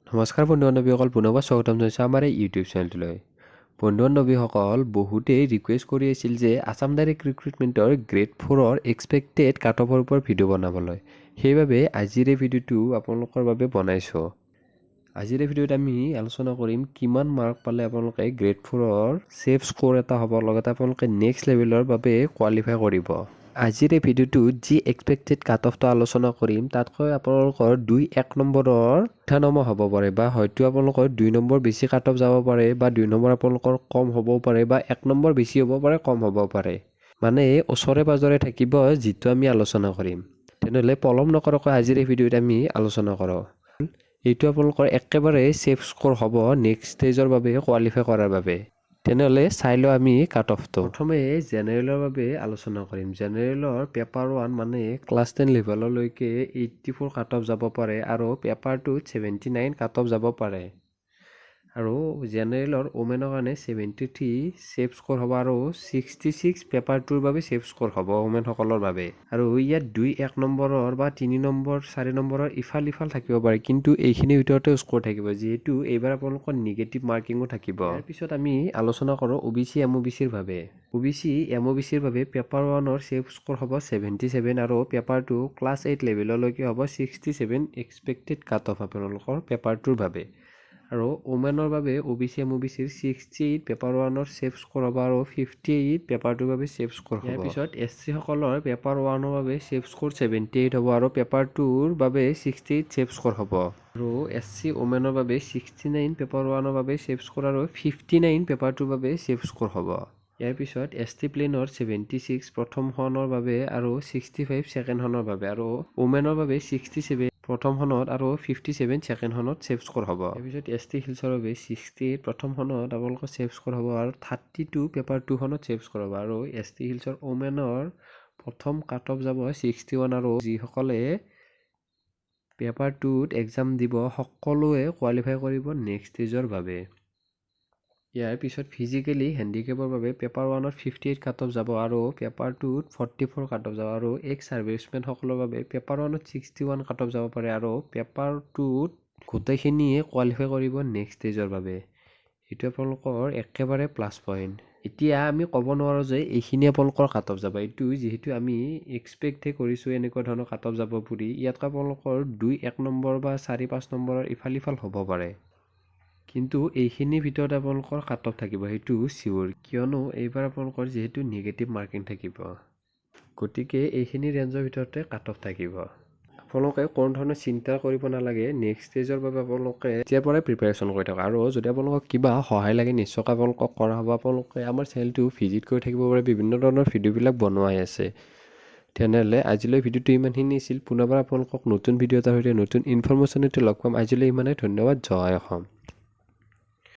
নমস্কাৰ বন্ধু-বান্ধৱীসকল, পুনৰবাৰ স্বাগতম জনাইছোঁ আমাৰ এই ইউটিউব চেনেলটোলৈ। বন্ধু-বান্ধৱীসকল, বহুতেই ৰিকুৱেষ্ট কৰি আছিল যে আছাম ডাইৰেক্ট ৰিক্ৰুটমেণ্টৰ গ্ৰেড 4ৰ এক্সপেক্টেড কাট অফৰ ওপৰত ভিডিঅ' বনাবলৈ। সেইবাবে আজিৰ এই ভিডিঅ'টো আপোনালোকৰ বাবে বনাইছোঁ। আজিৰ এই ভিডিঅ'ত আমি আলোচনা কৰিম কিমান মাৰ্ক পালে আপোনালোকে গ্ৰেড 4ৰ ছেফ স্ক'ৰ এটা হ'ব, লগতে আপোনালোকে নেক্সট লেভেলৰ বাবে কোৱালিফাই কৰিব। আজিৰ এই ভিডিঅ'টোত যি এক্সপেক্টেড কাট অফটো আলোচনা কৰিম, তাতকৈ আপোনালোকৰ 2-1 নম্বৰৰ উঠানামা হ'ব পাৰে, বা হয়তো আপোনালোকৰ 2 নম্বৰ বেছি কাট অফ যাব পাৰে, বা 2 নম্বৰ আপোনালোকৰ কম হ'বও পাৰে, বা 1 নম্বৰ বেছি হ'ব পাৰে, কম হ'ব পাৰে। মানে ওচৰে পাজৰে থাকিব যিটো আমি আলোচনা কৰিম। তেনেহ'লে পলম নকৰাকৈ আজিৰ এই ভিডিঅ'ত আমি আলোচনা কৰোঁ। এইটো আপোনালোকৰ একেবাৰে ছেফ স্ক'ৰ হ'ব নেক্সট ষ্টেজৰ বাবে কোৱালিফাই কৰাৰ বাবে। তেনেহ'লে চাই লওঁ আমি কাট অফটো। প্ৰথমে জেনেৰেলৰ বাবে আলোচনা কৰিম। জেনেৰেলৰ পেপাৰ 1 মানে ক্লাছ 10 লেভেললৈকে 84 কাট অফ যাব পাৰে, আৰু পেপাৰ 2ত 79 কাট অফ যাব পাৰে। আৰু জেনেৰেলৰ ওমেনৰ কাৰণে 73 ছেফ স্ক'ৰ হ'ব, আৰু 66 পেপাৰ 2ৰ বাবে ছেফ স্ক'ৰ হ'ব ওমেনসকলৰ বাবে। আৰু ইয়াত 2-1 নম্বৰৰ বা 3 নম্বৰ 4 নম্বৰৰ ইফাল থাকিব পাৰে, কিন্তু এইখিনিৰ ভিতৰতে স্ক'ৰ থাকিব, যিহেতু এইবাৰ আপোনালোকৰ নিগেটিভ মাৰ্কিঙো থাকিব। ইয়াৰ পিছত আমি আলোচনা কৰোঁ OBC MOBCৰ বাবে। OBC MOBCৰ বাবে পেপাৰ 1ৰ ছেফ স্ক'ৰ হ'ব 77, আৰু পেপাৰ 2 ক্লাছ 8 লেভেললৈকে হ'ব 67 এক্সপেক্টেড কাট অফ আপোনালোকৰ পেপাৰ 2ৰ বাবে। আৰু ওমেনৰ বাবে OBC MOBCৰ 68 পেপাৰ 1ৰ ছেফ স্ক'ৰ হ'ব, আৰু 58 পেপাৰ 2ৰ বাবে ছেফ স্ক'ৰ হ'ব। ইয়াৰ পিছত SC সকলৰ পেপাৰ 1ৰ বাবে ছেফ স্ক'ৰ 78 হ'ব, আৰু পেপাৰ 2ৰ বাবে 68 ছেফ স্ক'ৰ হ'ব। আৰু SC ওমেনৰ বাবে 69 পেপাৰ 1ৰ বাবে ছেফ স্ক'ৰ, আৰু 59 পেপাৰ 2ৰ বাবে ছেফ স্ক'ৰ হ'ব। ইয়াৰ পিছত ST প্লেনৰ 76 প্ৰথমখনৰ বাবে, আৰু 65 ছেকেণ্ডখনৰ বাবে, আৰু ওমেনৰ বাবে 67 প্ৰথমখনত আৰু 57 ছেকেণ্ডখনত ছেফ স্ক'ৰ হ'ব। তাৰপিছত ST হিলছৰ বাবে 68 প্ৰথমখনত আপোনালোকৰ ছেফ স্ক'ৰ হ'ব, আৰু 32 পেপাৰ 2খনত ছেফ স্ক'ৰ হ'ব। আৰু ST হিলছৰ ওমেনৰ প্ৰথম কাট অফ যাব 61, আৰু যিসকলে পেপাৰ 2ত এক্সাম দিব সকলোৱে কোৱালিফাই কৰিব নেক্সট ষ্টেজৰ বাবে। ইয়াৰ পিছত ফিজিকেলি হেণ্ডিকেপৰ বাবে পেপাৰ 1ত 58 কাট অফ যাব, আৰু পেপাৰ 2ত 44 কাট অফ যাব। আৰু এক্স ছাৰ্ভিচমেনসকলৰ বাবে পেপাৰ 1ত 61 কাট অফ যাব পাৰে, আৰু পেপাৰ 2ত গোটেইখিনিয়ে কোৱালিফাই কৰিব নেক্সট ষ্টেজৰ বাবে। এইটো আপোনালোকৰ একেবাৰে প্লাছ পইণ্ট। এতিয়া আমি ক'ব নোৱাৰোঁ যে এইখিনি আপোনালোকৰ কাট অফ যাব, এইটো যিহেতু আমি এক্সপেক্টহে কৰিছোঁ এনেকুৱা ধৰণৰ কাট অফ যাব বুলি। ইয়াত আপোনালোকৰ 2-1 নম্বৰ বা 4-5 নম্বৰৰ ইফাল হ'ব পাৰে, কিন্তু এইখিনিৰ ভিতৰত আপোনালোকৰ কাট অফ থাকিব, সেইটো চিয়'ৰ, কিয়নো এইবাৰ আপোনালোকৰ যিহেতু নিগেটিভ মাৰ্কিং থাকিব, গতিকে এইখিনি ৰেঞ্জৰ ভিতৰতে কাট অফ থাকিব। আপোনালোকে কোনো ধৰণৰ চিন্তা কৰিব নালাগে। নেক্সট ষ্টেজৰ বাবে আপোনালোকে এতিয়াৰ পৰাই প্ৰিপেৰেশ্যন কৰি থাকক, আৰু যদি আপোনালোকক কিবা সহায় লাগে নিশ্চয়কৈ আপোনালোকক কৰা হ'ব। আপোনালোকে আমাৰ চেনেলটো ভিজিট কৰি থাকিব পাৰে, বিভিন্ন ধৰণৰ ভিডিঅ'বিলাক বনোৱাই আছে। তেনেহ'লে আজিলৈ ভিডিঅ'টো ইমানখিনি আছিল। পুনৰবাৰ আপোনালোকক নতুন ভিডিঅ' এটাৰ সৈতে নতুন ইনফৰমেশ্যন লগ পাম। আজিলৈ ইমানেই, ধন্যবাদ। জয় অসম।